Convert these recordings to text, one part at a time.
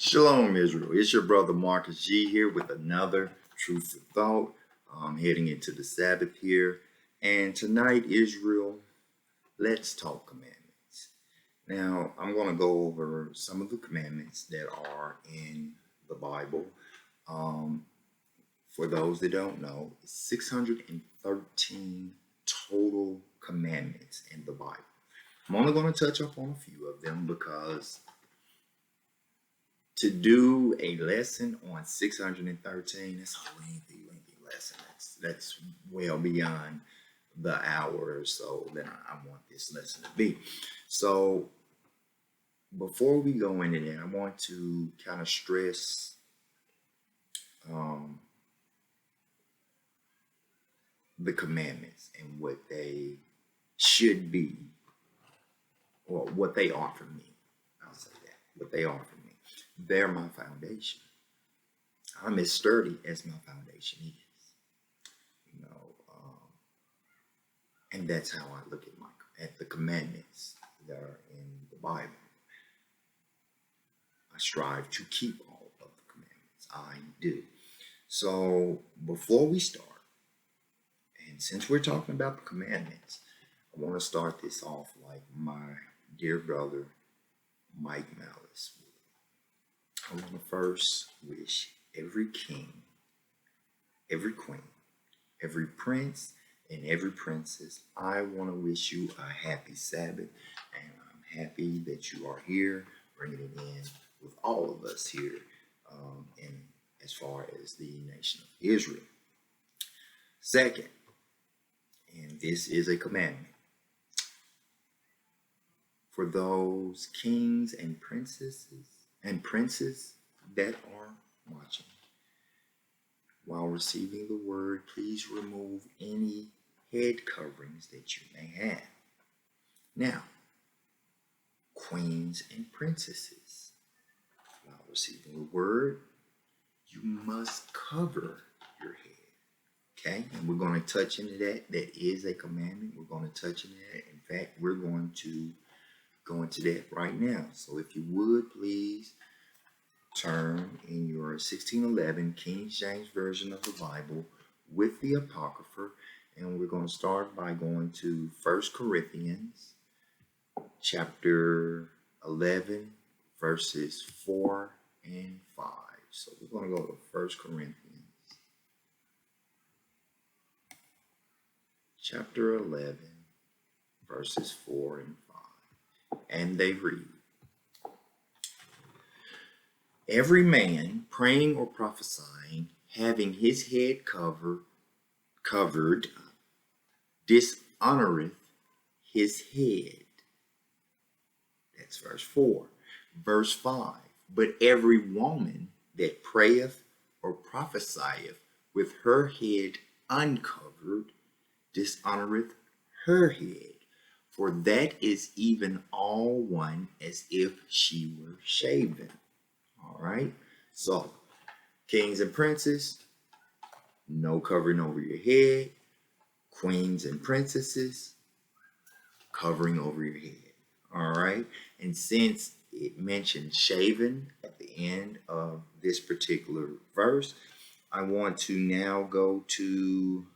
Shalom, Israel. It's your brother Marcus G here with another Truth for Thought. Heading into the Sabbath here. And tonight, Israel, let's talk commandments. Now, I'm going to go over some of the commandments that are in the Bible. For those that don't know, 613 total commandments in the Bible. I'm only going to touch up on a few of them because to do a lesson on 613, that's a lengthy lesson. That's well beyond the hour or so that I want this lesson to be. So before we go into that, I want to kind of stress the commandments and what they should be, or what they are for me. I'll say that, what they are for me. They're my foundation. I'm as sturdy as my foundation is. And that's how I look at the commandments that are in the Bible. I strive to keep all of the commandments. I do. So before we start, and since we're talking about the commandments, I want to start this off like my dear brother Mike Malice would. I want to first wish every king, every queen, every prince, and every princess, I want to wish you a happy Sabbath, and I'm happy that you are here, bringing it in with all of us here, in as far as the nation of Israel. Second, and this is a commandment, for those kings and princes that are watching, while receiving the word, please remove any head coverings that you may have. Now, queens and princesses, while receiving the word, you must cover your head. Okay? And we're going to touch into that. That is a commandment. We're going to touch into that. In fact, we're going to go into that right now. So if you would, please turn in your 1611 King James Version of the Bible with the Apocrypha, and we're going to start by going to 1 Corinthians chapter 11 verses 4 and 5. So we're going to go to 1 Corinthians chapter 11 verses 4 and 5, and they read, every man praying or prophesying, having his head covered, dishonoreth his head. That's verse 4. Verse 5. But every woman that prayeth or prophesieth with her head uncovered dishonoreth her head. For that is even all one as if she were shaven. All right, so kings and princes, no covering over your head. Queens and princesses, covering over your head. All right, and since it mentioned shaven at the end of this particular verse, I want to now go to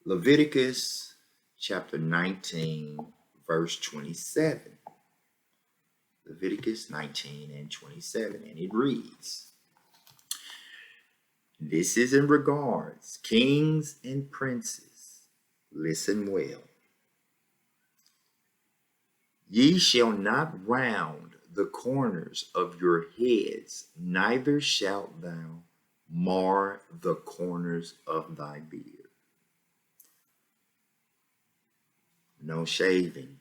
Leviticus chapter 19, verse 27. Leviticus 19 and 27, and it reads, this is in regards, kings and princes, listen well. Ye shall not round the corners of your heads, neither shalt thou mar the corners of thy beard. No shaving.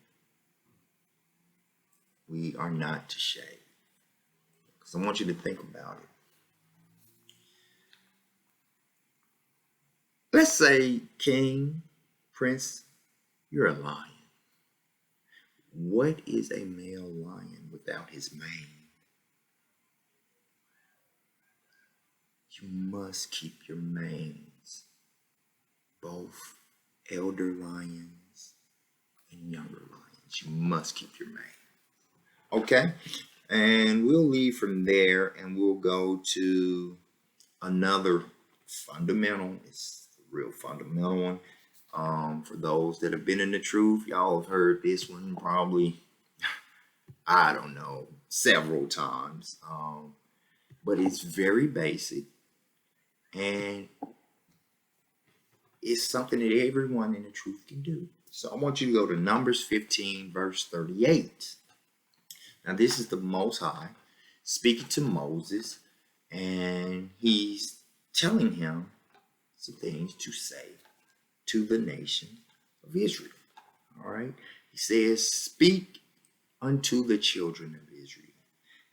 We are not to shave. Because I want you to think about it. Let's say, king, prince, you're a lion. What is a male lion without his mane? You must keep your manes, both elder lions and younger lions. You must keep your mane. Okay? And we'll leave from there and we'll go to another fundamental. It's a real fundamental one. For those that have been in the truth, y'all have heard this one probably, I don't know, several times. But it's very basic and it's something that everyone in the truth can do. So I want you to go to Numbers 15, verse 38. Now, this is the Most High speaking to Moses, and he's telling him some things to say to the nation of Israel. All right. He says, speak unto the children of Israel,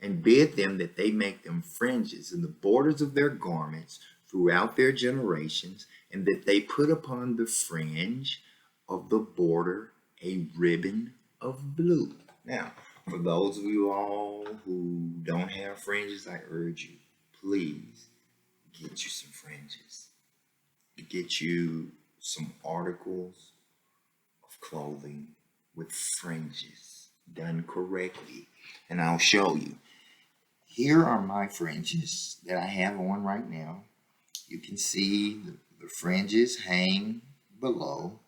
and bid them that they make them fringes in the borders of their garments throughout their generations, and that they put upon the fringe of the border a ribbon of blue. Now, for those of you all who don't have fringes, I urge you, please get you some fringes. Get you some articles of clothing with fringes done correctly. And I'll show you. Here are my fringes that I have on right now. You can see the fringes hang below,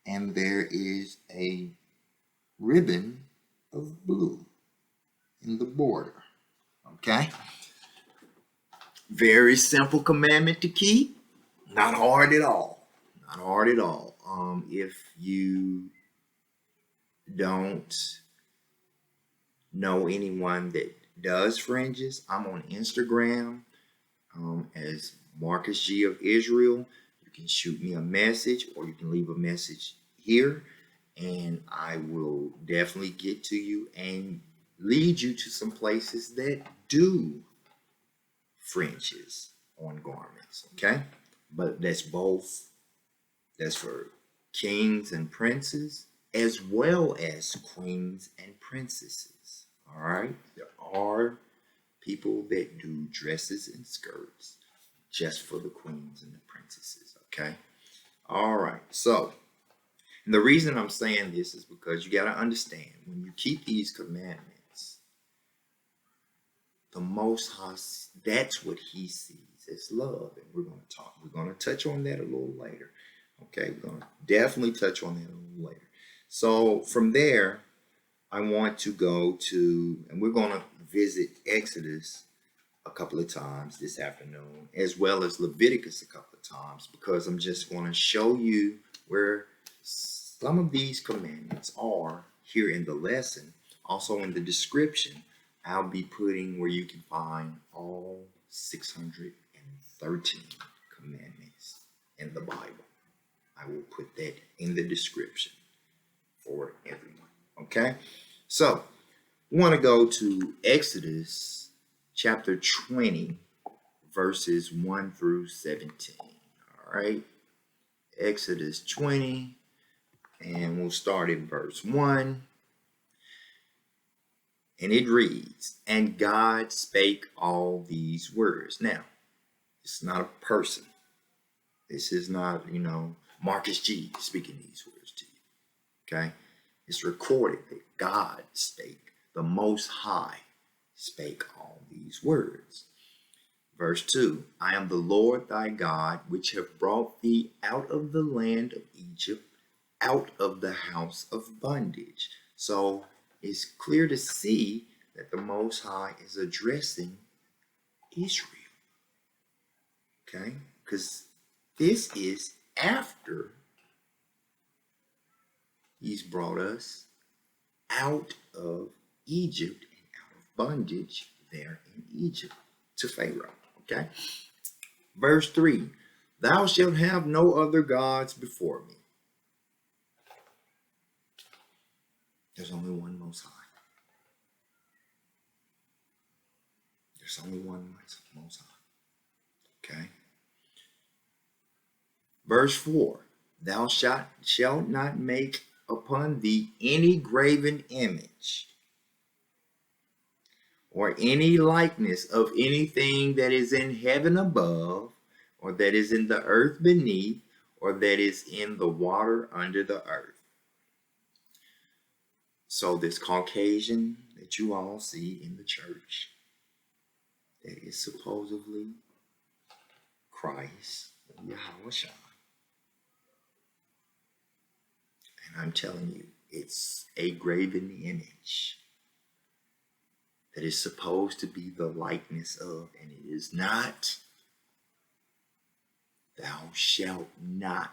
and there is a ribbon of blue in the border. Okay? Very simple commandment to keep. Not hard at all. Not hard at all. If you don't know anyone that does fringes, I'm on Instagram as Marcus G of Israel. You can shoot me a message or you can leave a message here and I will definitely get to you and lead you to some places that do fringes on garments. Okay? But that's both. That's for kings and princes as well as queens and princesses. All right? There are people that do dresses and skirts just for the queens and the princesses. Okay? All right. So, and the reason I'm saying this is because you got to understand when you keep these commandments, the Most High, that's what he sees as love. And we're going to touch on that a little later. Okay, we're going to definitely touch on that a little later. So from there, I want to go to, and we're going to visit Exodus a couple of times this afternoon, as well as Leviticus a couple of times, because I'm just going to show you where some of these commandments are here in the lesson. Also in the description, I'll be putting where you can find all 613 commandments in the Bible. I will put that in the description for everyone. Okay? So, we want to go to Exodus chapter 20, verses 1 through 17. All right? Exodus 20, and we'll start in verse 1. And it reads, and God spake all these words. Now, it's not a person. This is not, Marcus G speaking these words to you. Okay? It's recorded that God spake, the Most High spake all these words. Verse 2, I am the Lord thy God, which have brought thee out of the land of Egypt, out of the house of bondage. So it's clear to see that the Most High is addressing Israel. Okay? Because this is after he's brought us out of Egypt and out of bondage there in Egypt to Pharaoh. Okay? Verse 3, thou shalt have no other gods before me. There's only one Most High. There's only one Most High. Okay? Verse 4, thou shalt not make upon thee any graven image or any likeness of anything that is in heaven above, or that is in the earth beneath, or that is in the water under the earth. So this Caucasian that you all see in the church that is supposedly Christ, Yahweh Shai. And I'm telling you, it's a graven image that is supposed to be the likeness of, and it is not. Thou shalt not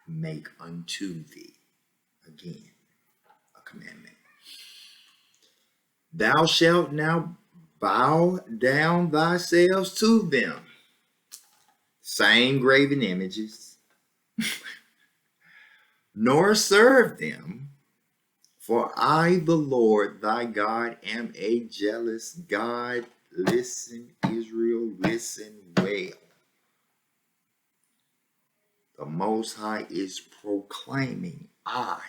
make unto thee, again, a commandment. Thou shalt now bow down thyself to them. Same graven images. Nor serve them, for I, the Lord thy God, am a jealous God. Listen, Israel, listen well. The Most High is proclaiming, I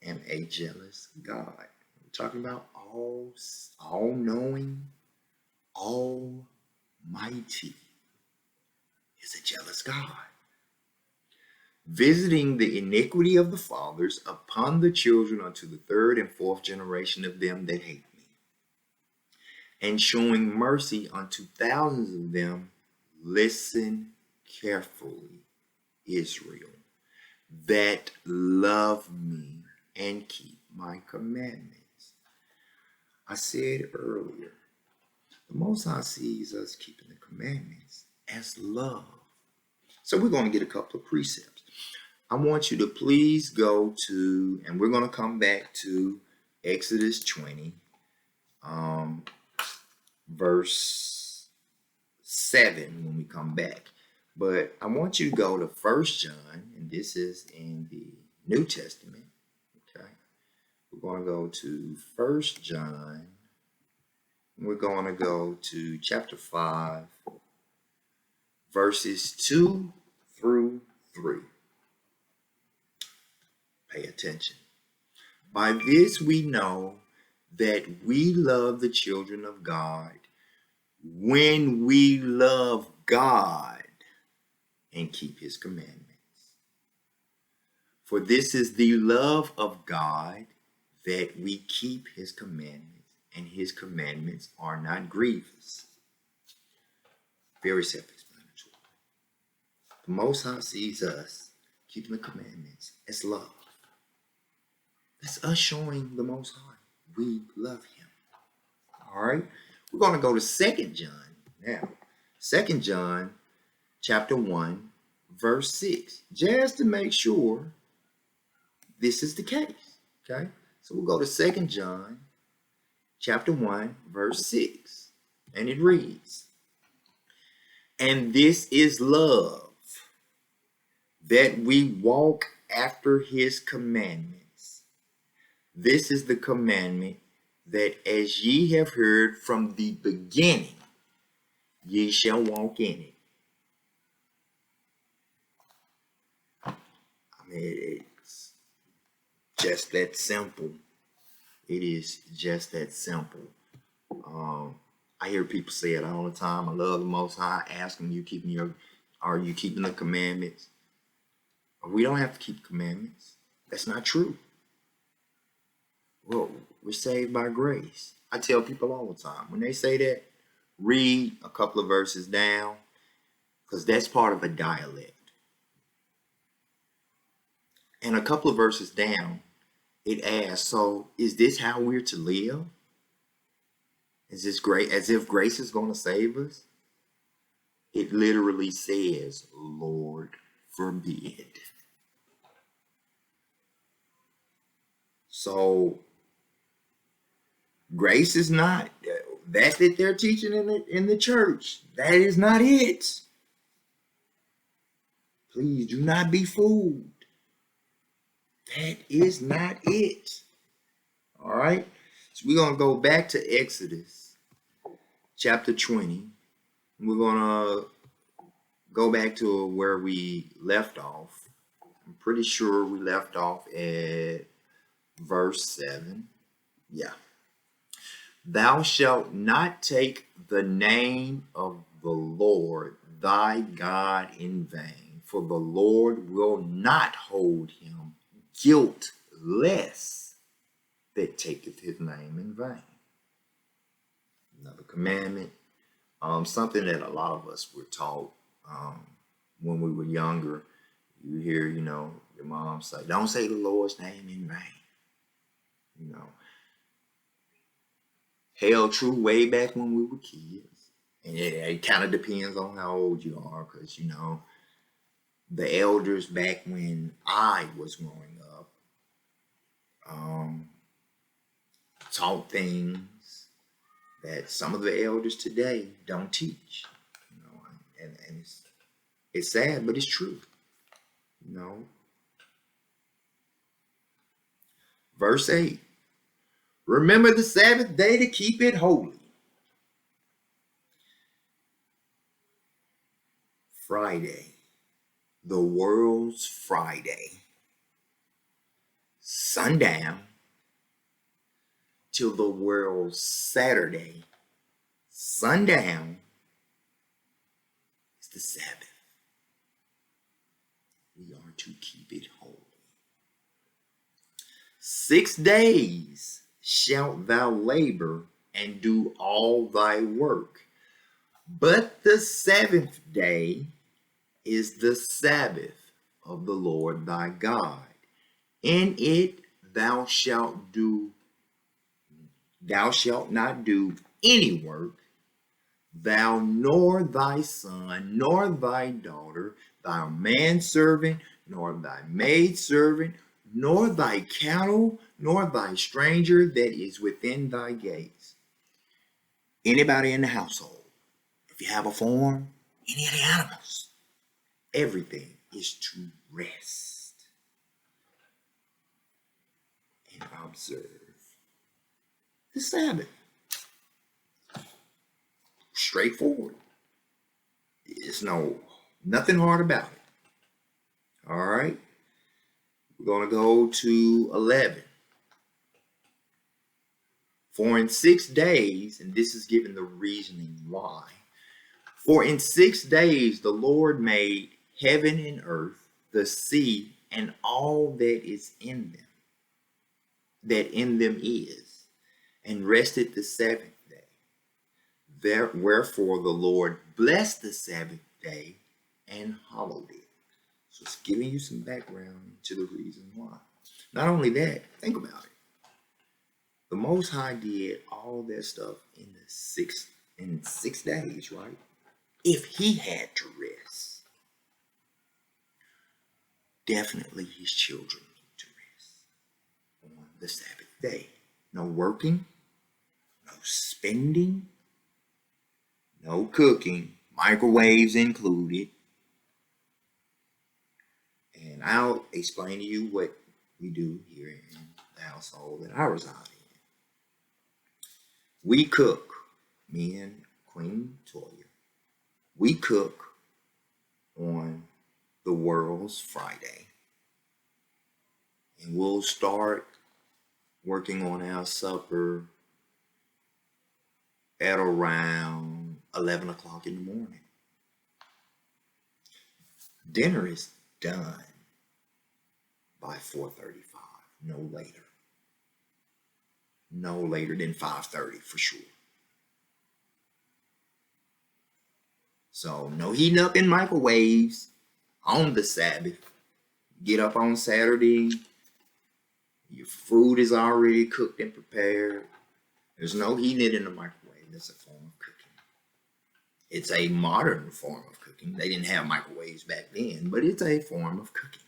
am a jealous God. We're talking about all-knowing, almighty is a jealous God, visiting the iniquity of the fathers upon the children unto the third and fourth generation of them that hate me, and showing mercy unto thousands of them. Listen carefully, Israel, that love me and keep my commandments. I said earlier, the Most High sees us keeping the commandments as love. So we're going to get a couple of precepts. I want you to please go to, and we're going to come back to Exodus 20, verse 7 when we come back. But I want you to go to 1 John, and this is in the New Testament. Okay, we're going to go to 1 John. We're going to go to chapter 5, verses 2 through 3. Pay attention. By this we know that we love the children of God when we love God and keep his commandments. For this is the love of God, that we keep his commandments, and his commandments are not grievous. Very self-explanatory. The Most High sees us keeping the commandments as love. That's us showing the Most High we love him. All right, we're going to go to 2 John now. 2 John chapter 1, verse 6, just to make sure this is the case. Okay, so we'll go to 2 John chapter 1, verse 6, and it reads, and this is love, that we walk after his commandments. This is the commandment, that as ye have heard from the beginning, ye shall walk in it. I mean, it's just that simple. It is just that simple. I hear people say it all the time. I love the Most High. Ask them, are you keeping the commandments? We don't have to keep commandments. That's not true. Well, we're saved by grace. I tell people all the time, when they say that, read a couple of verses down, because that's part of a dialect. And a couple of verses down, it asks, so is this how we're to live? Is this great, as if grace is going to save us? It literally says, Lord forbid. So grace is not that they're teaching in the church. That is not it. Please do not be fooled. That is not it. All right. So we're going to go back to Exodus chapter 20. We're going to go back to where we left off. I'm pretty sure we left off at verse 7. Yeah. Thou shalt not take the name of the Lord thy God in vain, for the Lord will not hold him guiltless that taketh his name in vain. Another commandment, something that a lot of us were taught when we were younger. You hear, your mom say, don't say the Lord's name in vain. Held true way back when we were kids. And it kind of depends on how old you are, because, the elders back when I was growing up taught things that some of the elders today don't teach. And it's sad, but it's true. Verse 8. Remember the Sabbath day to keep it holy. Friday, the world's Friday, sundown, till the world's Saturday, sundown, is the Sabbath. We are to keep it holy. 6 days shalt thou labor and do all thy work, but the seventh day is the Sabbath of the Lord thy God. In it thou shalt not do any work, thou nor thy son, nor thy daughter, thy manservant, nor thy maidservant, nor thy cattle, nor thy stranger that is within thy gates. Anybody in the household, if you have a farm, any of the animals, everything is to rest and observe the Sabbath. Straightforward. It's nothing hard about it. All right. We're going to go to 11. For in 6 days, and this is given the reasoning why. For in 6 days the Lord made heaven and earth, the sea, and all that is in them, that in them is, and rested the seventh day. Wherefore the Lord blessed the Sabbath day and hallowed it. So it's giving you some background to the reason why. Not only that, think about it. The Most High did all that stuff in 6 days, right? If he had to rest, definitely his children need to rest on the Sabbath day. No working, no spending, no cooking, microwaves included. And I'll explain to you what we do here in the household that I reside in. We cook, me and Queen Toya, we cook on the world's Friday. And we'll start working on our supper at around 11 o'clock in the morning. Dinner is done by 4:35, no later. No later than 5:30 for sure. So no heating up in microwaves on the Sabbath. Get up on Saturday, your food is already cooked and prepared. There's no heating it in the microwave. That's a form of cooking. It's a modern form of cooking. They didn't have microwaves back then, but it's a form of cooking.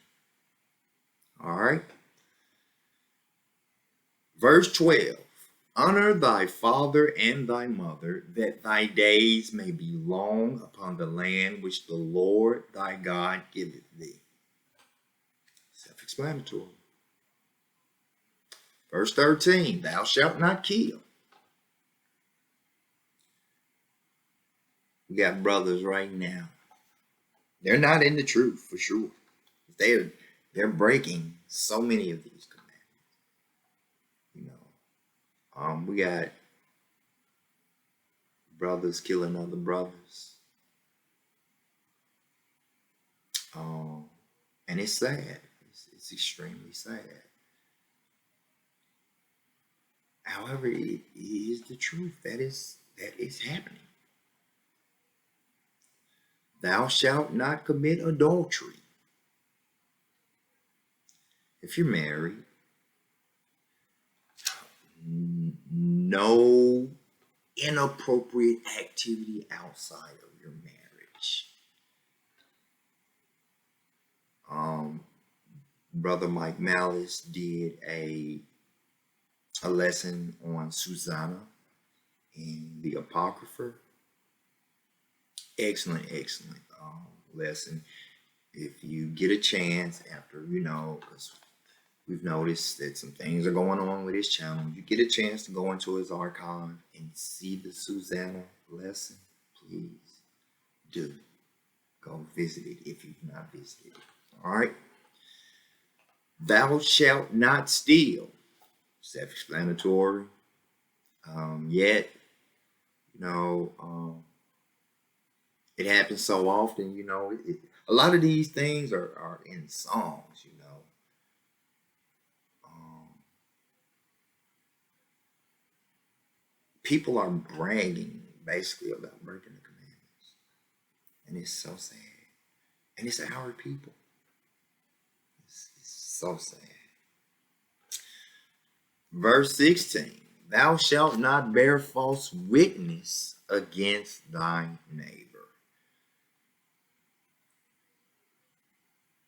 All right. Verse 12. Honor thy father and thy mother, that thy days may be long upon the land which the Lord thy God giveth thee. Self-explanatory. Verse 13. Thou shalt not kill. We got brothers right now. They're not in the truth for sure. They're breaking so many of these commandments. We got brothers killing other brothers. And it's sad. It's extremely sad. However, it is the truth that is happening. Thou shalt not commit adultery. If you're married, no inappropriate activity outside of your marriage. Brother Mike Malice did a lesson on Susanna in the Apocrypha. Excellent lesson. If you get a chance after, because we've noticed that some things are going on with his channel, you get a chance to go into his archive and see the Susanna lesson, please do. Go visit it if you've not visited it. All right. Thou shalt not steal. Self-explanatory. Yet, it happens so often, a lot of these things are in songs, people are bragging basically about breaking the commandments. And it's so sad. And it's our people. It's so sad. Verse 16. Thou shalt not bear false witness against thy neighbor.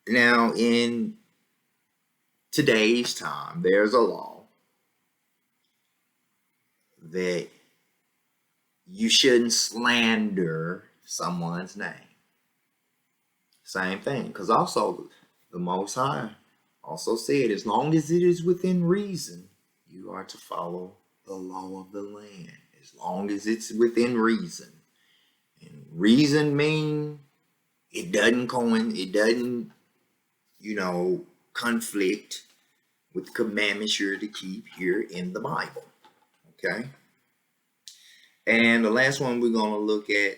Now, in today's time, there's a law that you shouldn't slander someone's name. Same thing, because also the Most High also said, as long as it is within reason, you are to follow the law of the land. As long as it's within reason. And reason means it doesn't conflict with the commandments you're to keep here in the Bible. Okay? And the last one we're going to look at,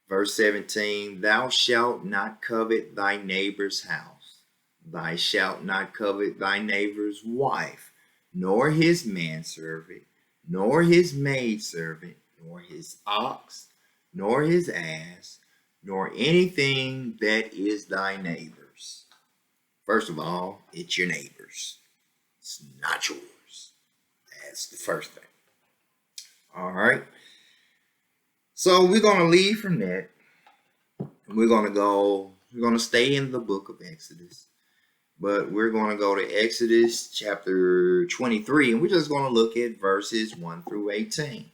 verse 17, thou shalt not covet thy neighbor's house. Thou shalt not covet thy neighbor's wife, nor his manservant, nor his maidservant, nor his ox, nor his ass, nor anything that is thy neighbor's. First of all, it's your neighbor's. It's not yours. That's the first thing. All right. So we're going to leave from that. We're going to stay in the book of Exodus. But we're going to go to Exodus chapter 23, and we're just going to look at verses 1 through 18.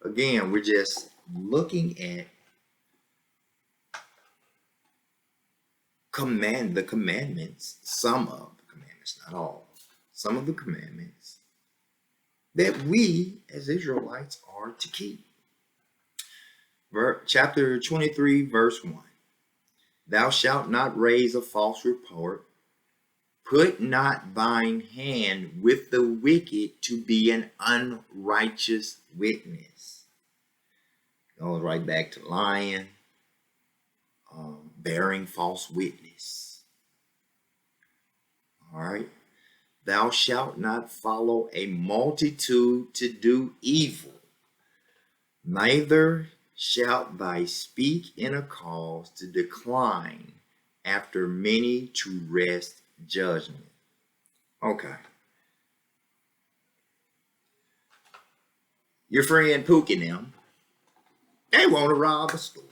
Again, we're just looking at the commandments, some of the commandments, not all, some of the commandments that we as Israelites are to keep. Chapter 23, verse 1. Thou shalt not raise a false report. Put not thine hand with the wicked to be an unrighteous witness. Goes right back to lying, bearing false witness. All right. Thou shalt not follow a multitude to do evil, neither shalt thou speak in a cause to decline after many to wrest judgment. Okay. Your friend Pookie and them, they want to rob a store.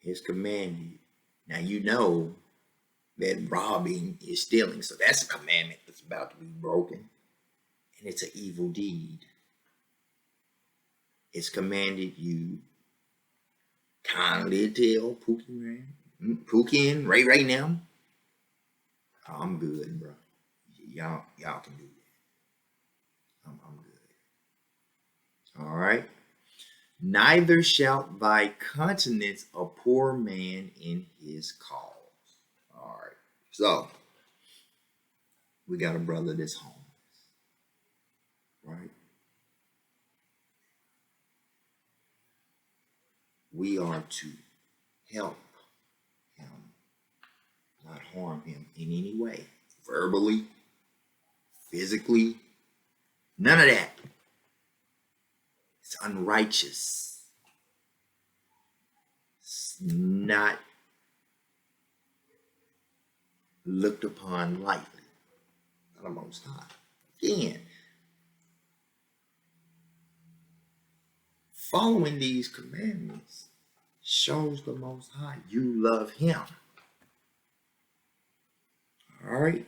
It's commanded. Now you know that robbing is stealing, so that's a commandment that's about to be broken. And it's an evil deed. It's commanded you kindly tell Pookie and Ray now, I'm good, bro. Y'all can do that. I'm good. All right. Neither shalt thy countenance a poor man in his cause. All right. So we got a brother that's homeless. Right? We are to help him not harm him in any way, verbally, physically, none of that. It's unrighteous. It's not looked upon lightly by the Most High. Again, following these commandments shows the Most High you love him. All right?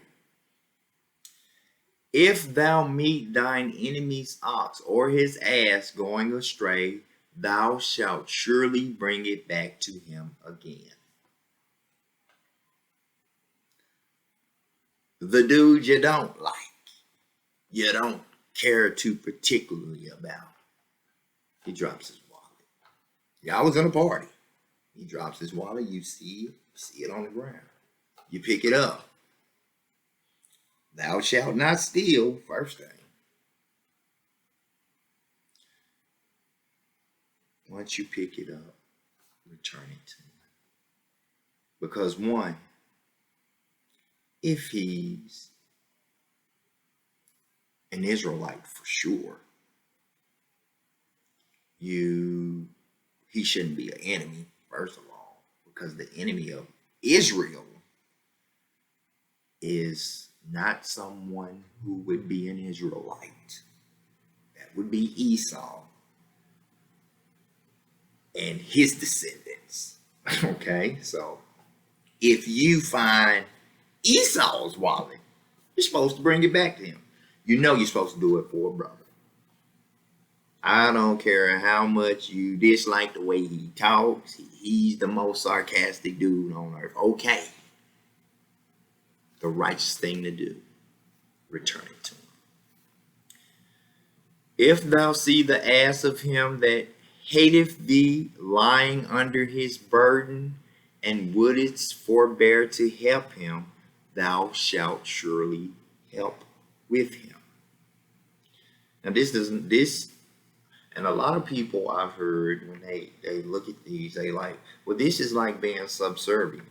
If thou meet thine enemy's ox or his ass going astray, thou shalt surely bring it back to him again. The dude you don't like, you don't care too particularly about, he drops his wallet. Y'all was in a party. He drops his wallet, you see it on the ground. You pick it up. Thou shalt not steal, first thing. Once you pick it up, return it to him. Because one, if he's an Israelite for sure, he shouldn't be an enemy, first of all, because the enemy of Israel is not someone who would be an Israelite. That would be Esau and his descendants. Okay, so if you find Esau's wallet, you're supposed to bring it back to him. You know you're supposed to do it for a brother. I don't care how much you dislike the way he talks. He's the most sarcastic dude on earth. Okay. The righteous thing to do, return it to him. If thou see the ass of him that hateth thee lying under his burden, and wouldest forbear to help him, thou shalt surely help with him. Now and a lot of people I've heard when they look at these, they like, well, this is like being subservient.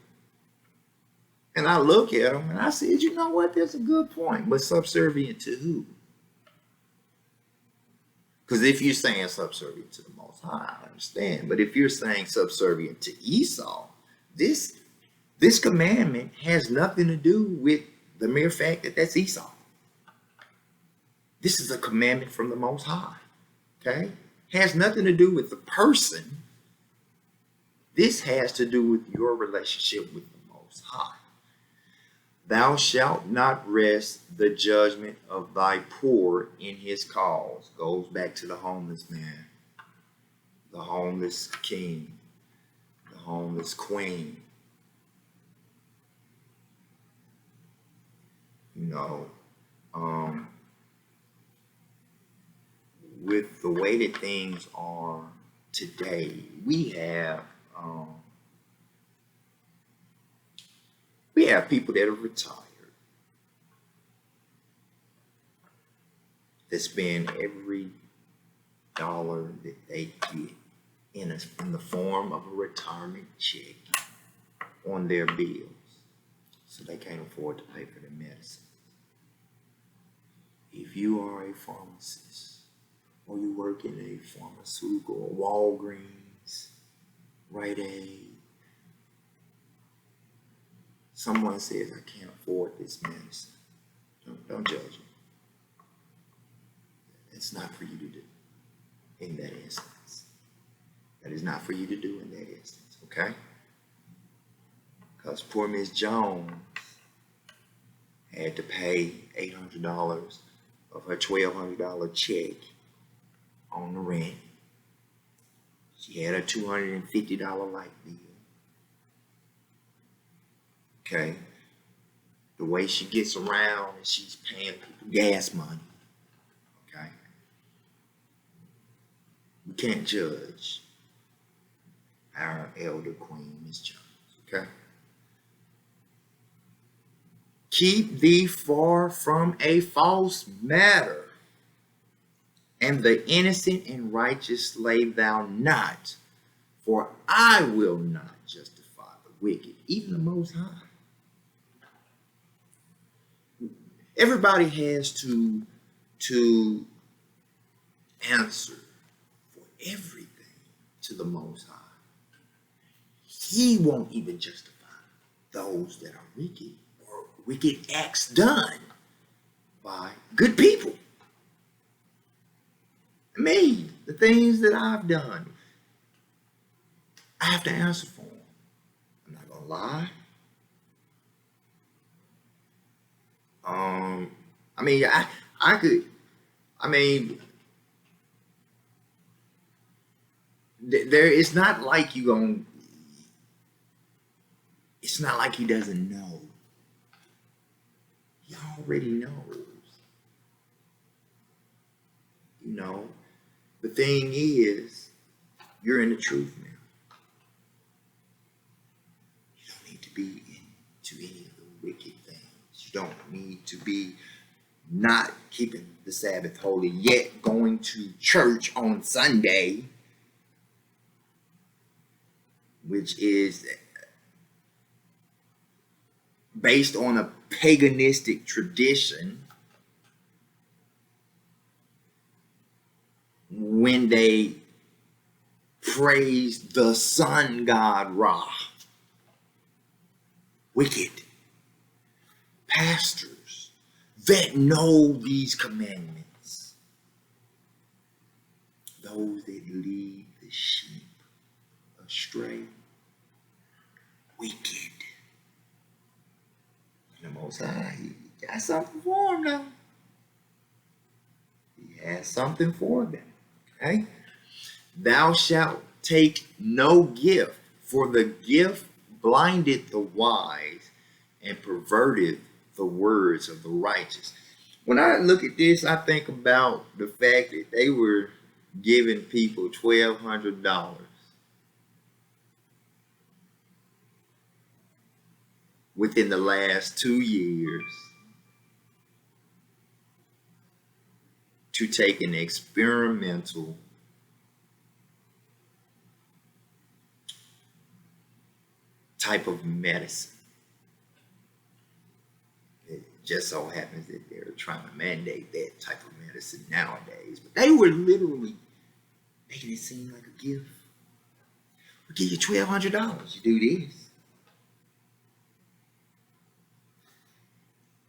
And I look at them and I said, you know what? That's a good point. But subservient to who? Because if you're saying subservient to the Most High, I understand. But if you're saying subservient to Esau, this commandment has nothing to do with the mere fact that that's Esau. This is a commandment from the Most High. Okay? Has nothing to do with the person. This has to do with your relationship with the Most High. Thou shalt not rest the judgment of thy poor in his cause. Goes back to the homeless man, the homeless king, the homeless queen. You know, with the way that things are today, we have people that are retired that spend every dollar that they get in the form of a retirement check on their bills, so they can't afford to pay for their medicine. If you are a pharmacist, or you work in a pharmaceutical, Walgreens, Rite Aid, someone says, I can't afford this medicine. Don't judge me. It's not for you to do in that instance. That is not for you to do in that instance, okay? Because poor Miss Jones had to pay $800 of her $1,200 check on the rent. She had a $250 light bill. Okay. The way she gets around is she's paying people gas money. Okay. We can't judge our elder queen, Miss Jones. Okay. Keep thee far from a false matter, and the innocent and righteous slay thou not, for I will not justify the wicked, even the Most High. Everybody has to answer for everything to the Most High. He won't even justify those that are wicked or wicked acts done by good people. Me, the things that I've done, I have to answer for them. I'm not gonna lie. I mean, I could. I mean, there. It's not like you gonna. It's not like he doesn't know. He already knows. You know, the thing is, you're in the truth now. You don't need to be into any of the wicked things. You don't need to be not keeping the Sabbath holy, yet going to church on Sunday, which is based on a paganistic tradition, when they praise the sun god Ra. Wicked pastors that know these commandments, those that lead the sheep astray, wicked. The Most High, he got something for them now. He has something for them. Okay? Thou shalt take no gift, for the gift blinded the wise and perverted the words of the righteous. When I look at this, I think about the fact that they were giving people $1,200 within the last 2 years to take an experimental type of medicine. It just so happens that they're trying to mandate that type of medicine nowadays. But they were literally making it seem like a gift. We'll give you $1,200. You do this.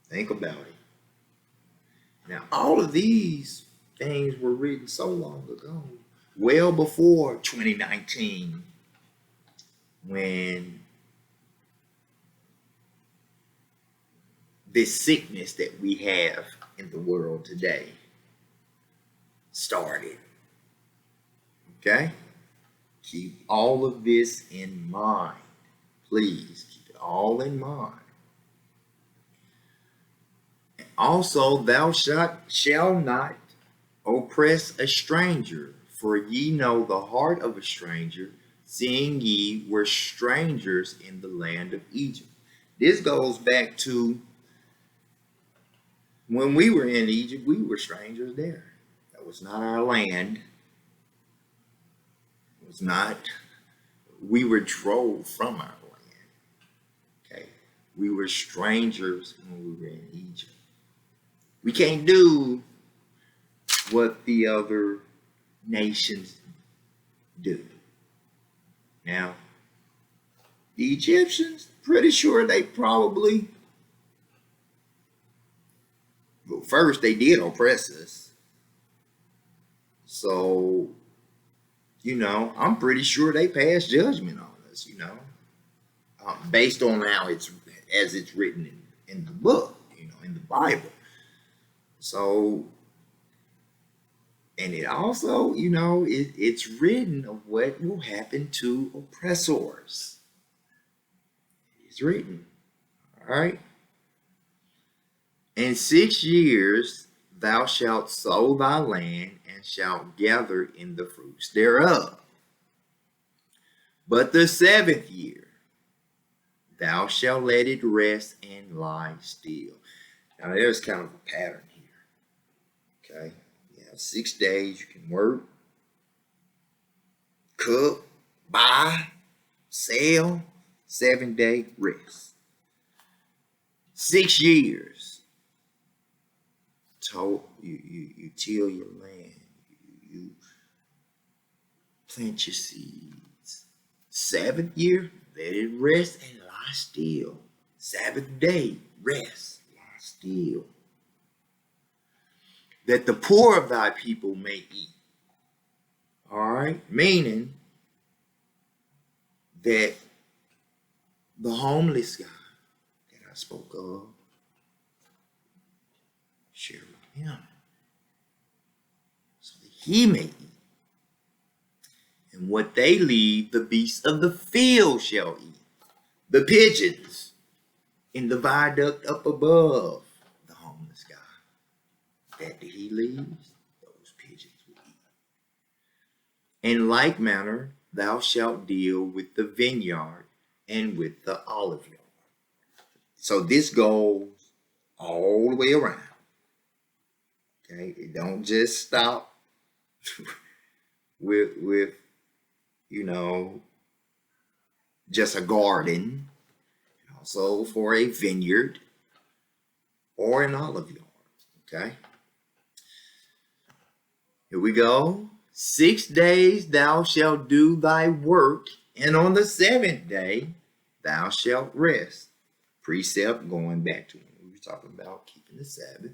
Think about it. Now, all of these things were written so long ago, well before 2019, when this sickness that we have in the world today started. Okay? Keep all of this in mind. Please keep it all in mind. Also, thou shalt not oppress a stranger, for ye know the heart of a stranger, seeing ye were strangers in the land of Egypt. This goes back to when we were in Egypt, we were strangers there. That was not our land. It was not, we were drove from our land. Okay. We were strangers when we were in Egypt. We can't do what the other nations do. Now, the Egyptians, pretty sure they probably, well, first they did oppress us. So, you know, I'm pretty sure they passed judgment on us, you know, based on how it's written in the book, you know, in the Bible. So, and it also, you know, it's written of what will happen to oppressors. It's written, all right? In 6 years thou shalt sow thy land, and shalt gather in the fruits thereof. But the 7th year thou shalt let it rest and lie still. Now there's kind of a pattern here. Okay, you have 6 days you can work, cook, buy, sell, 7-day rest. 6 years you till your land, you plant your seeds. Sabbath year, let it rest and lie still. Sabbath day, rest, lie still. That the poor of thy people may eat. All right, meaning that the homeless guy that I spoke of, share with him so that he may eat. And what they leave, the beasts of the field shall eat. The pigeons in the viaduct up above the homeless guy, that he leaves, those pigeons will eat. In like manner, thou shalt deal with the vineyard and with the olive yard. So this goes all the way around. Okay, it don't just stop with just a garden. Also for a vineyard or an olive yard. Okay. Here we go. 6 days thou shalt do thy work, and on the 7th day thou shalt rest. Precept going back to when we were talking about keeping the Sabbath.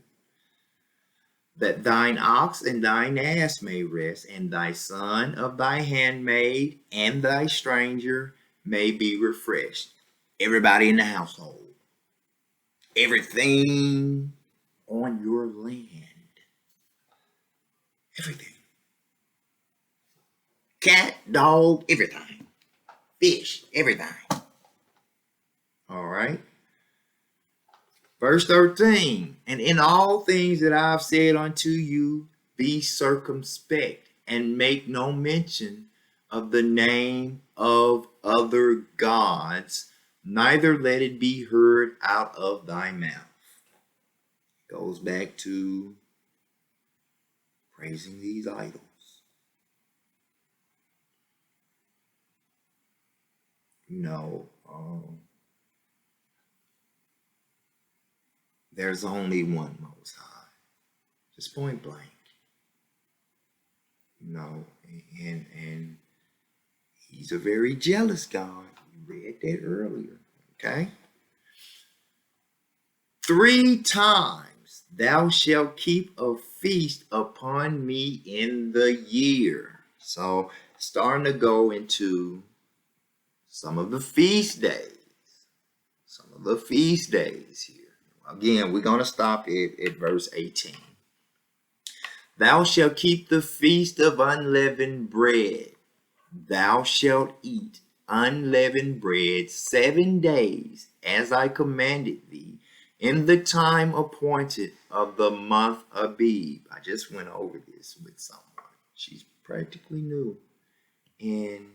That thine ox and thine ass may rest, and thy son of thy handmaid and thy stranger may be refreshed. Everybody in the household. Everything on your land. Everything. Cat, dog, everything. Fish, everything. All right. Verse 13. And in all things that I have said unto you, be circumspect, and make no mention of the name of other gods, neither let it be heard out of thy mouth. Goes back to praising these idols. There's only one Most High. Just point blank. And he's a very jealous God. We read that earlier. Okay? 3 times thou shalt keep a feast upon me in the year. So starting to go into some of the feast days. Some of the feast days here. Again, we're going to stop at verse 18. Thou shalt keep the feast of unleavened bread. Thou shalt eat unleavened bread 7 days, as I commanded thee, in the time appointed of the month Abib. I just went over this with someone. She's practically new in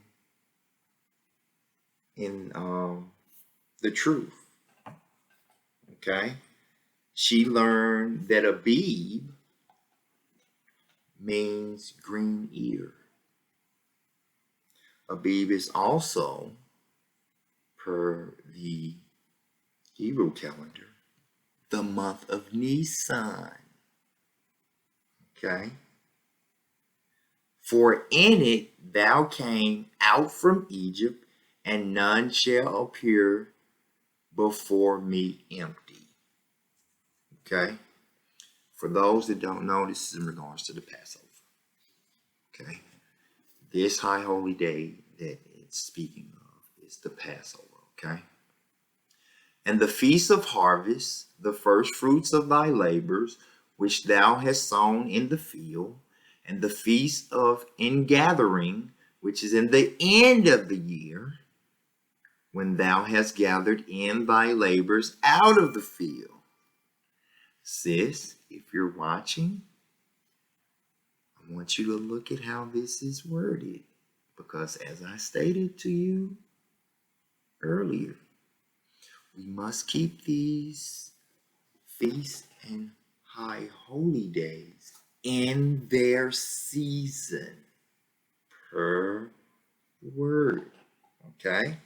the truth. Okay? She learned that Abib means green ear. Abib is also, per the Hebrew calendar, the month of Nisan. Okay? For in it thou came out from Egypt, and none shall appear before me empty. Okay? For those that don't know, this is in regards to the Passover. Okay? This high holy day that it's speaking of is the Passover. Okay? And the feast of harvest, the first fruits of thy labors, which thou hast sown in the field, and the feast of ingathering, which is in the end of the year, when thou hast gathered in thy labors out of the field. Sis, if you're watching, I want you to look at how this is worded, because as I stated to you earlier, we must keep these feasts and high holy days in their season, per the word. Okay?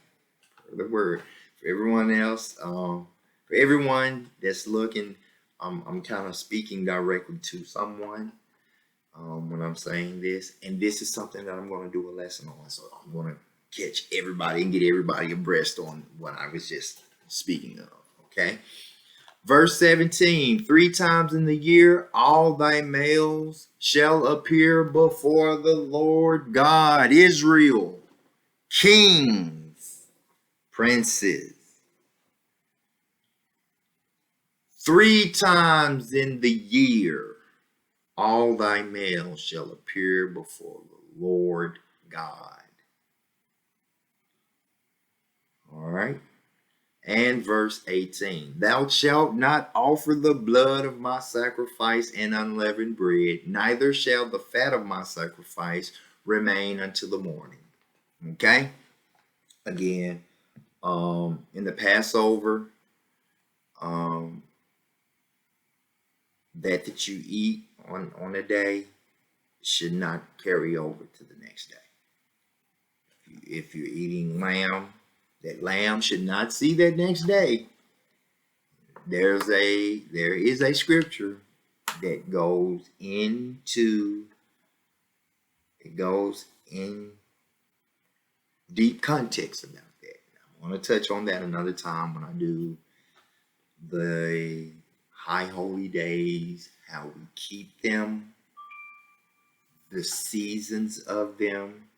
Per the word. For everyone else, for everyone that's looking, I'm kind of speaking directly to someone when I'm saying this, and this is something that I'm going to do a lesson on. So I'm going to catch everybody and get everybody abreast on what I was just speaking of. Okay. Verse 17, 3 times in the year, all thy males shall appear before the Lord God, Israel, kings, princes. 3 times in the year, all thy males shall appear before the Lord God. All right. And verse 18, thou shalt not offer the blood of my sacrifice and unleavened bread, neither shall the fat of my sacrifice remain until the morning. Okay. Again, in the Passover, that you eat on a day should not carry over to the next day. If you're eating lamb, that lamb should not see that next day. There is a scripture that goes in deep context about that. I want to touch on that another time when I do the high holy days, how we keep them, the seasons of them,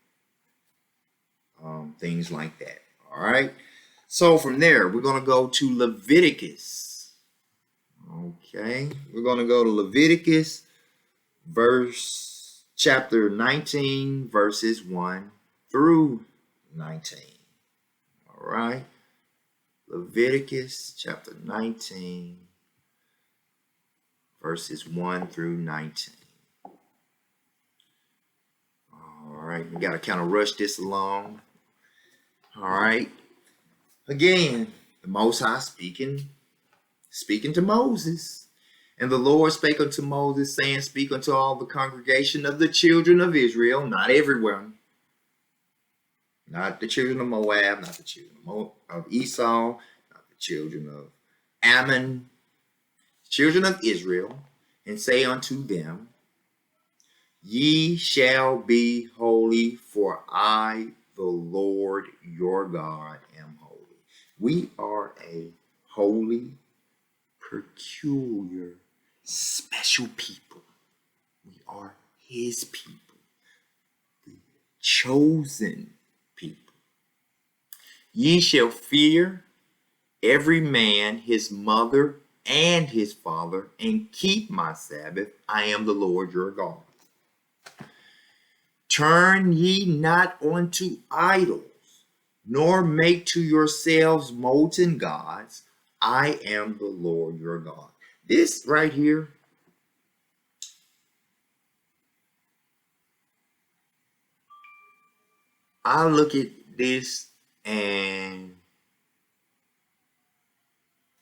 things like that. All right. So from there, we're going to go to Leviticus. Okay. We're going to go to Leviticus chapter 19, verses 1 through 19. All right. Leviticus chapter 19, verses 1 through 19. All right. We got to kind of rush this along. All right. Again, the Most High speaking to Moses. And the Lord spake unto Moses, saying, speak unto all the congregation of the children of Israel, not everyone, not the children of Moab, not the children of Esau, not the children of Ammon, children of Israel, and say unto them, ye shall be holy, for I, the Lord your God, am holy. We are a holy, peculiar, special people. We are his people, the chosen people. Ye shall fear every man his mother and his father, and keep my Sabbath. I am the Lord your God. Turn ye not unto idols, nor make to yourselves molten gods. I am the Lord your God. This right here, I look at this and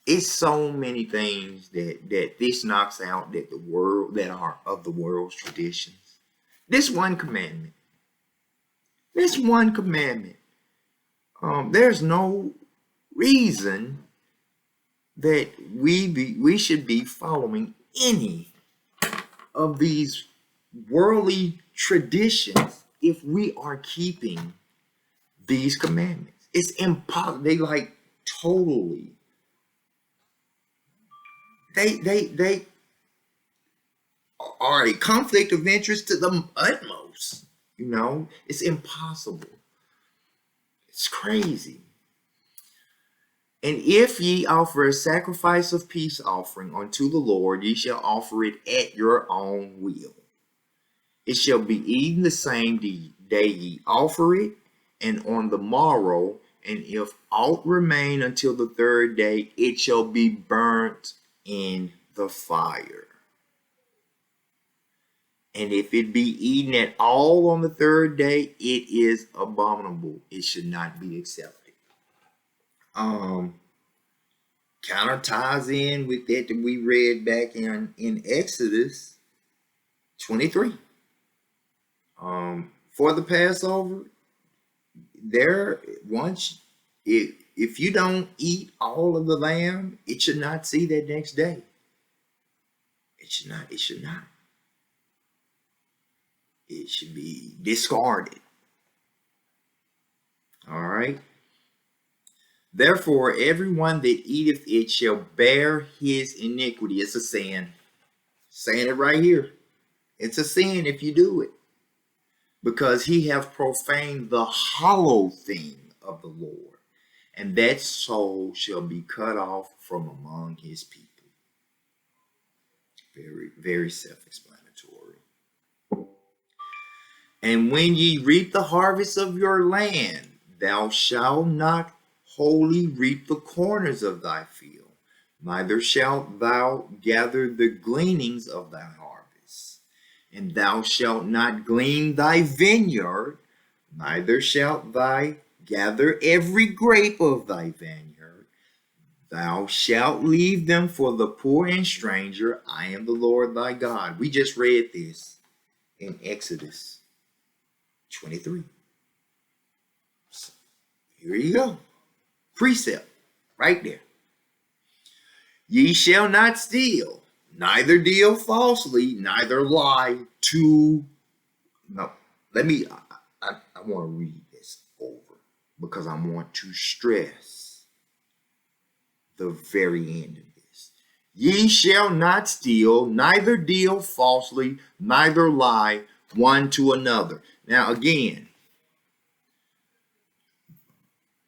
it's so many things that this knocks out that are of the world's traditions. This one commandment. There's no reason that we should be following any of these worldly traditions if we are keeping these commandments. It's impossible. They like totally. They are a conflict of interest to the utmost. You know, it's impossible. It's crazy. And if ye offer a sacrifice of peace offering unto the Lord, ye shall offer it at your own will. It shall be eaten the same day ye offer it, and on the morrow, and if aught remain until the third day, it shall be burnt in the fire. And if it be eaten at all on the third day, it is abominable. It should not be accepted. Kind of ties in with that we read back in Exodus 23. For the Passover, if you don't eat all of the lamb, it should not see that next day. It should not. It should not. It should be discarded. All right. Therefore, everyone that eateth it shall bear his iniquity. It's a sin. Saying it right here. It's a sin if you do it. Because he hath profaned the hollow thing of the Lord, and that soul shall be cut off from among his people. Very, very self-explanatory. And when ye reap the harvest of your land, thou shalt not wholly reap the corners of thy field, neither shalt thou gather the gleanings of thy harvest. And thou shalt not glean thy vineyard, neither shalt thou gather every grape of thy vineyard. Thou shalt leave them for the poor and stranger. I am the Lord thy God. We just read this in Exodus 23. So here you go. Precept right there. Ye shall not steal, neither deal falsely, neither lie to. No, let me. I want to read this over because I want to stress the very end of this. Ye shall not steal, neither deal falsely, neither lie one to another. Now, again,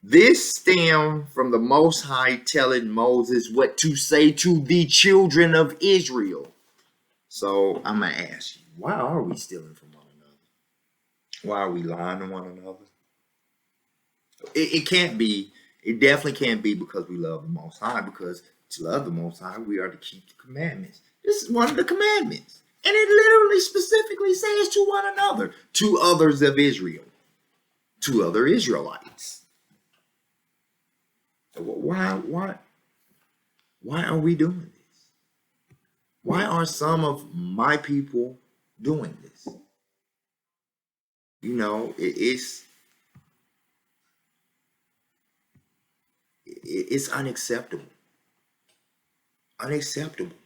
this stemmed from the Most High telling Moses what to say to the children of Israel. So I'm going to ask you, why are we stealing from one another? Why are we lying to one another? It can't be, it definitely can't be because we love the Most High, because to love the Most High, we are to keep the commandments. This is one of the commandments. And it literally specifically says to one another, to others of Israel, to other Israelites. Why are we doing this? Why are some of my people doing this? You know, it's unacceptable. Unacceptable.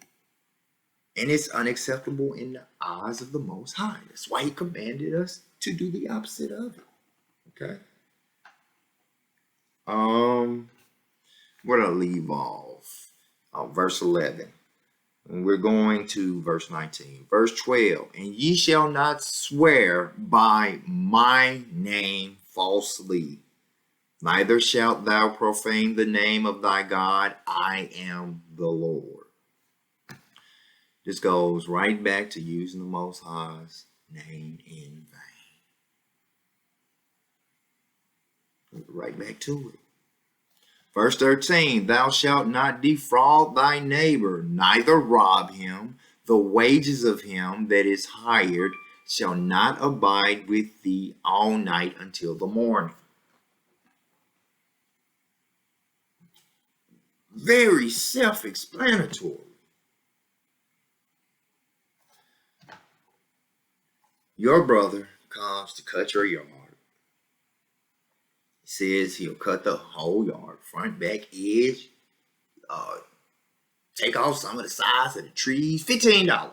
And it's unacceptable in the eyes of the Most High. That's why he commanded us to do the opposite of it. Okay? Where did I leave off? Verse 11. And we're going to verse 19. Verse 12. And ye shall not swear by my name falsely, neither shalt thou profane the name of thy God. I am the Lord. This goes right back to using the Most High's name in vain. Right back to it. Verse 13, thou shalt not defraud thy neighbor, neither rob him. The wages of him that is hired shall not abide with thee all night until the morning. Very self-explanatory. Your brother comes to cut your yard. He says he'll cut the whole yard, front, back, edge, take off some of the sides of the trees, $15.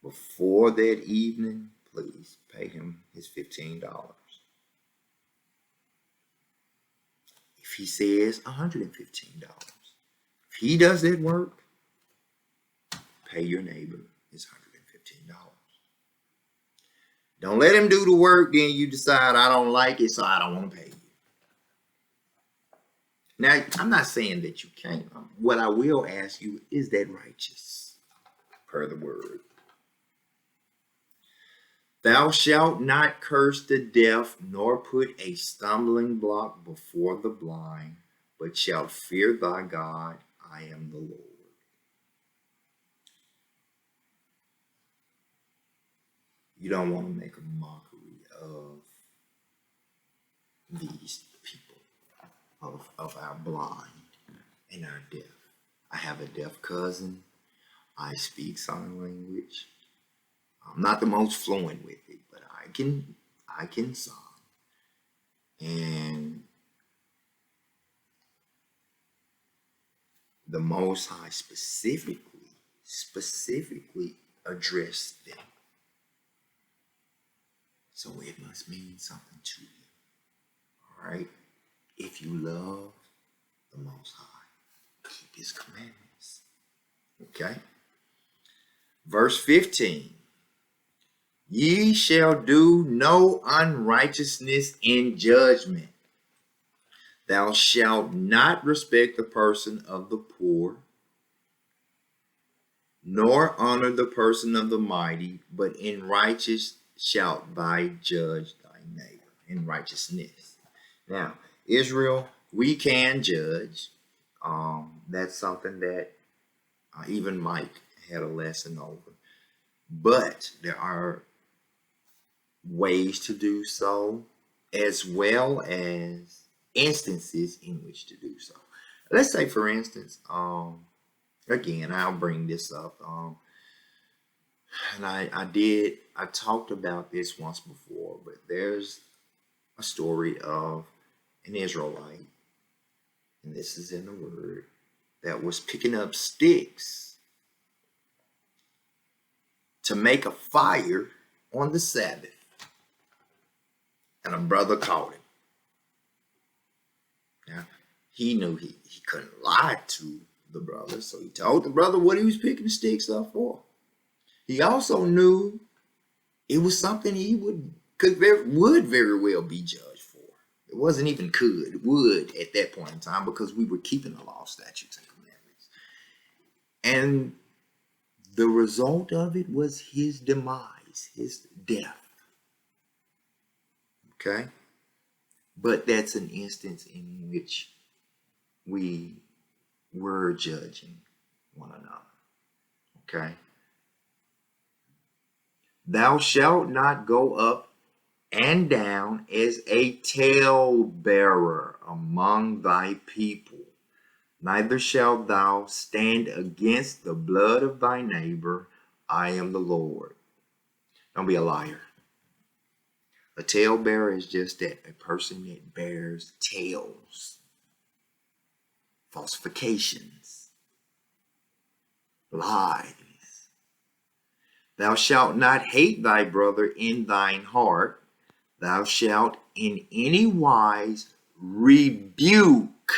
Before that evening, please pay him his $15. If he says $115, if he does that work, pay your neighbor his $115. Don't let him do the work, then you decide I don't like it, so I don't want to pay you. Now, I'm not saying that you can't. What I will ask you, is that righteous? Per the word. Thou shalt not curse the deaf, nor put a stumbling block before the blind, but shalt fear thy God. I am the Lord. You don't want to make a mockery of these people, of our blind and our deaf. I have a deaf cousin. I speak sign language. I'm not the most fluent with it, but I can sign. And the Most High specifically specifically address them. So it must mean something to you. All right? If you love the Most High, keep his commandments. Okay? Verse 15. Ye shall do no unrighteousness in judgment. Thou shalt not respect the person of the poor, nor honor the person of the mighty, but in righteousness shalt thou judge thy neighbor. In righteousness. Now, Israel, we can judge. That's something that even Mike had a lesson over. But there are ways to do so, as well as instances in which to do so. Let's say, for instance, again, I'll bring this up. And I talked about this once before, but there's a story of an Israelite, and this is in the word, that was picking up sticks to make a fire on the Sabbath. And a brother caught him. Now, he knew he couldn't lie to the brother, so he told the brother what he was picking the sticks up for. He also knew it was something he would very well be judged for. It wasn't even would at that point in time, because we were keeping the law, statutes, and commandments. And the result of it was his demise, his death. Okay? But that's an instance in which we were judging one another. Okay? Thou shalt not go up and down as a talebearer among thy people, neither shalt thou stand against the blood of thy neighbor. I am the Lord. Don't be a liar. A talebearer is just that, a person that bears tales, falsifications, lies. Thou shalt not hate thy brother in thine heart. Thou shalt in any wise rebuke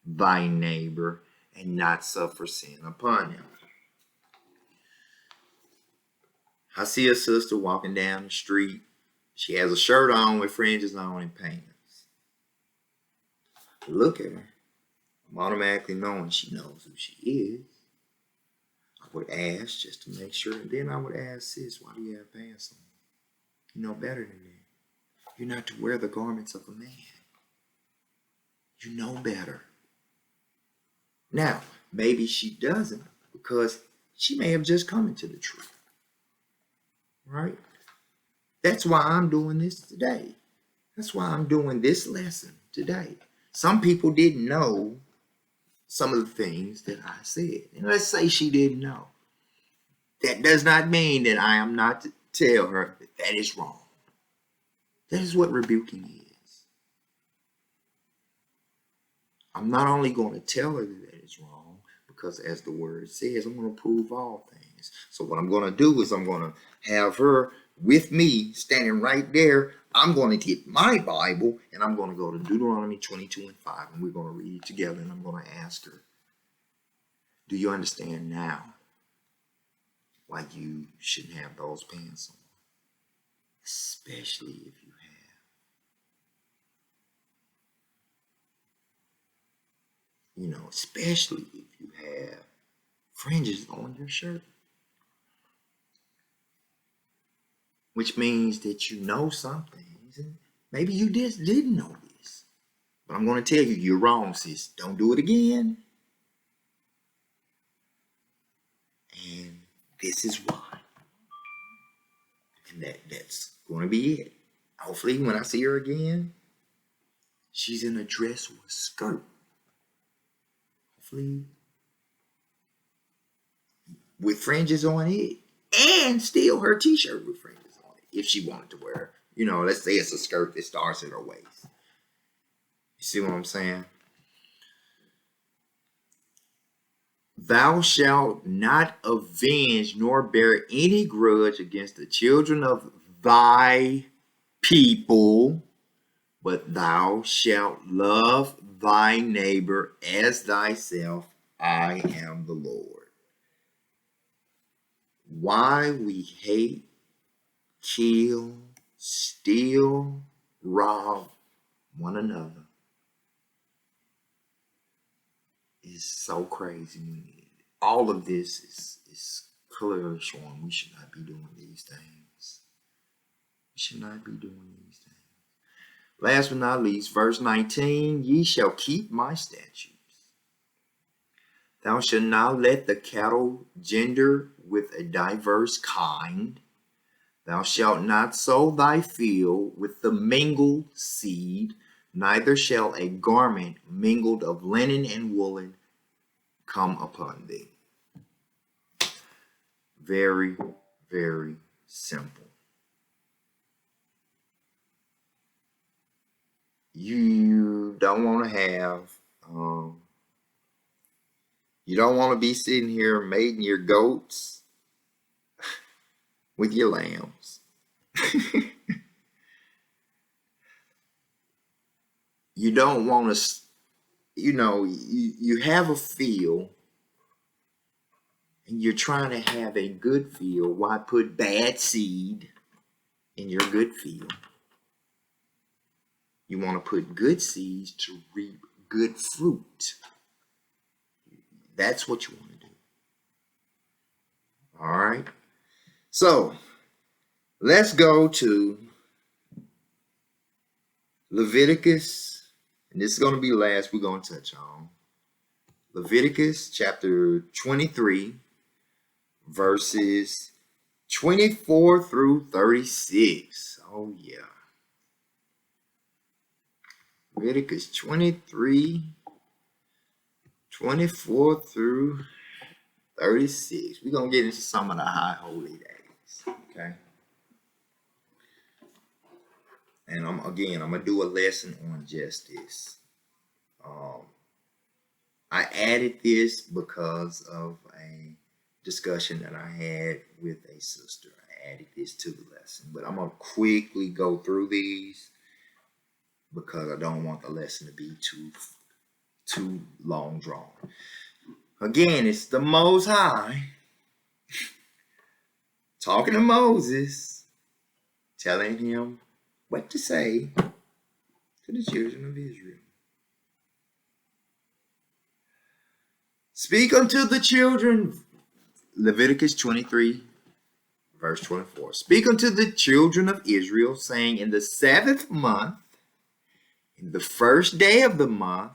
thy neighbor and not suffer sin upon him. I see a sister walking down the street. She has a shirt on with fringes on and pants. Look at her. I'm automatically knowing she knows who she is. I would ask just to make sure. And then I would ask, sis, why do you have pants on? You know better than that. You're not to wear the garments of a man. You know better. Now, maybe she doesn't, because she may have just come into the truth. Right? That's why I'm doing this today. That's why I'm doing this lesson today. Some people didn't know some of the things that I said. And let's say she didn't know. That does not mean that I am not to tell her that is wrong. That is what rebuking is. I'm not only going to tell her that it's wrong, because as the word says, I'm going to prove all things. So what I'm going to do is I'm going to have her with me, standing right there. I'm going to get my Bible, and I'm going to go to Deuteronomy 22:5, and we're going to read it together, and I'm going to ask her, do you understand now why you shouldn't have those pants on? Especially if you have, especially if you have fringes on your shirt. Which means that you know some things, and maybe you just didn't know this. But I'm going to tell you, you're wrong, sis. Don't do it again. And this is why. And that's going to be it. Hopefully, when I see her again, she's in a dress or a skirt. Hopefully, with fringes on it, and still her t-shirt with fringes on it, if she wanted to wear. Let's say it's a skirt that starts at her waist. You see what I'm saying? Thou shalt not avenge nor bear any grudge against the children of thy people, but thou shalt love thy neighbor as thyself. I am the Lord. Why we hate, kill, steal, rob one another is so crazy. All of this is clearly showing we should not be doing these things. We should not be doing these things. Last but not least, verse 19, ye shall keep my statutes. Thou shalt not let the cattle gender with a diverse kind. Thou shalt not sow thy field with the mingled seed, neither shall a garment mingled of linen and woolen come upon thee. Very, very simple. You don't want to have, you don't want to be sitting here mating your goats with your lambs. You don't want to, you have a field and you're trying to have a good field. Why put bad seed in your good field? You want to put good seeds to reap good fruit. That's what you want to do. All right. So let's go to Leviticus, and this is going to be last we're going to touch on. Leviticus chapter 23, verses 24 through 36. Oh, yeah. Leviticus 23, 24 through 36. We're going to get into some of the high holy days. Okay. And I'm going to do a lesson on justice. I added this because of a discussion that I had with a sister. I added this to the lesson, but I'm going to quickly go through these because I don't want the lesson to be too long drawn. Again, it's the Most High talking to Moses, telling him what to say to the children of Israel. Speak unto the children, Leviticus 23, verse 24. Speak unto the children of Israel, saying, in the 7th month, in the first day of the month,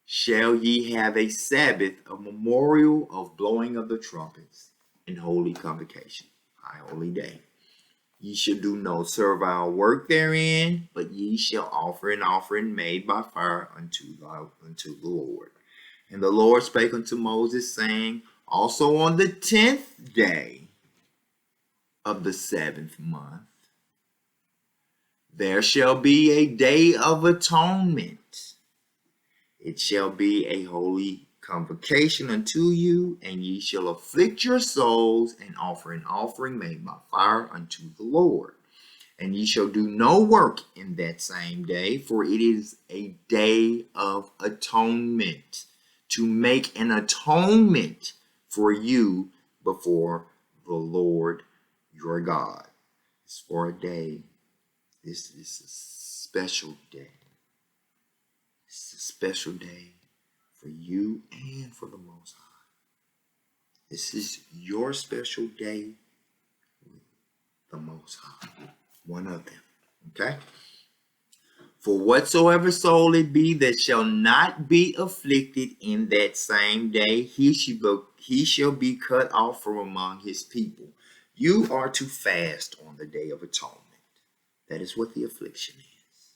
shall ye have a Sabbath, a memorial of blowing of the trumpets, in holy convocation, high holy day. Ye shall do no servile work therein, but ye shall offer an offering made by fire unto the Lord. And the Lord spake unto Moses, saying, also on the 10th day of the 7th month, there shall be a day of atonement. It shall be a holy convocation unto you, and ye shall afflict your souls and offer an offering made by fire unto the Lord. And ye shall do no work in that same day, for it is a day of atonement, to make an atonement for you before the Lord your God. It's for a day. This is a special day. It's a special day for you and for the Most High. This is your special day with the Most High. One of them. Okay? For whatsoever soul it be that shall not be afflicted in that same day, he shall be cut off from among his people. You are to fast on the day of atonement. That is what the affliction is.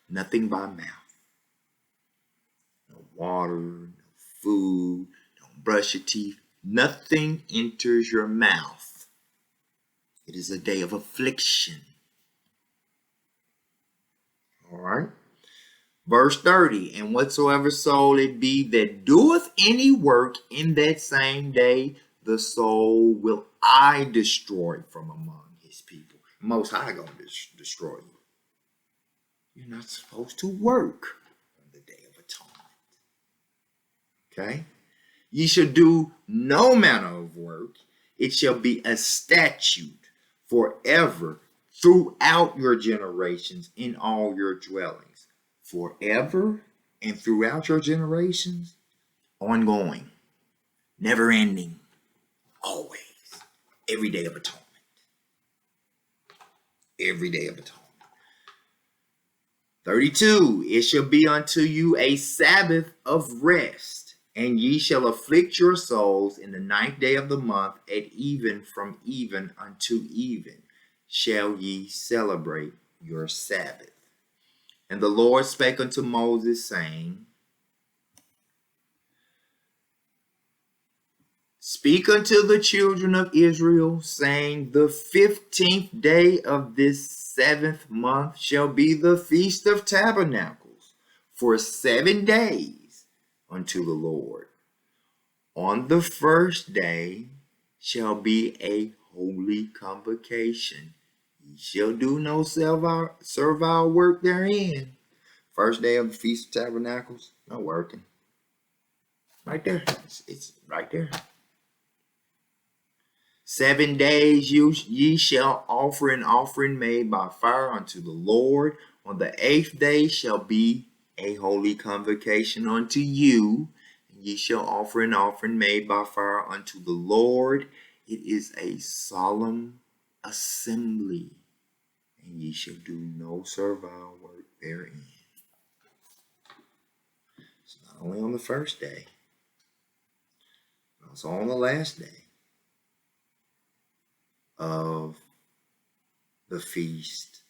Nothing by mouth. No water, no food, don't brush your teeth. Nothing enters your mouth. It is a day of affliction. All right. Verse 30, and whatsoever soul it be that doeth any work in that same day, the soul will I destroy from among his people. Most High going to destroy you. You're not supposed to work on the Day of Atonement. Okay? Ye shall do no manner of work. It shall be a statute forever throughout your generations in all your dwellings. Forever and throughout your generations, ongoing, never ending, always. Every Day of Atonement. Every Day of Atonement. 32, it shall be unto you a Sabbath of rest, and ye shall afflict your souls in the 9th day of the month, at even from even unto even shall ye celebrate your Sabbath. And the Lord spake unto Moses, saying, Speak unto the children of Israel, saying, The 15th day of this 7th month shall be the Feast of Tabernacles, for 7 days unto the Lord. On the first day shall be a holy convocation. Ye shall do no servile work therein. First day of the Feast of Tabernacles, no working. Right there. It's right there. 7 days ye shall offer an offering made by fire unto the Lord. On the 8th day shall be a holy convocation unto you. And ye shall offer an offering made by fire unto the Lord. It is a solemn assembly, and ye shall do no servile work therein. It's not only on the first day, but also on the last day of the feast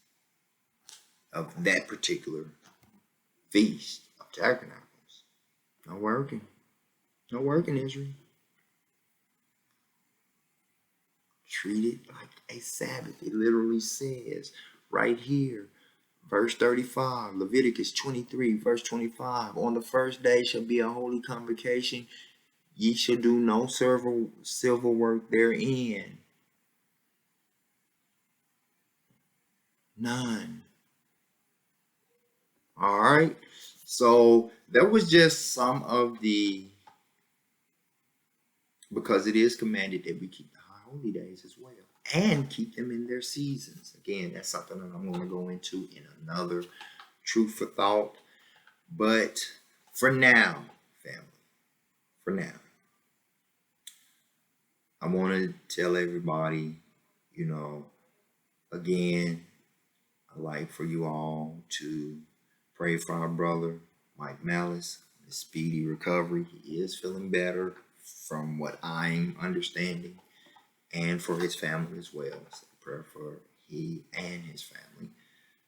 of that particular Feast of Tabernacles. No working. No working, Israel. Treat it like a Sabbath. It literally says right here, verse 35, Leviticus 23, verse 25. On the first day shall be a holy convocation. Ye shall do no silver work therein. None. All right. So that was just some of because it is commanded that we keep the high holy days as well and keep them in their seasons. Again, that's something that I'm going to go into in another Truth for Thought. But for now, family, for now, I want to tell everybody, again, I'd like for you all to pray for our brother, Mike Malice, his speedy recovery. He is feeling better from what I'm understanding, and for his family as well. So prayer for he and his family,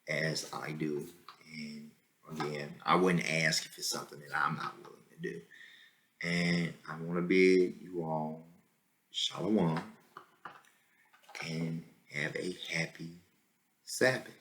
as I do. And again, I wouldn't ask if it's something that I'm not willing to do. And I want to bid you all shalom and have a happy Sabbath.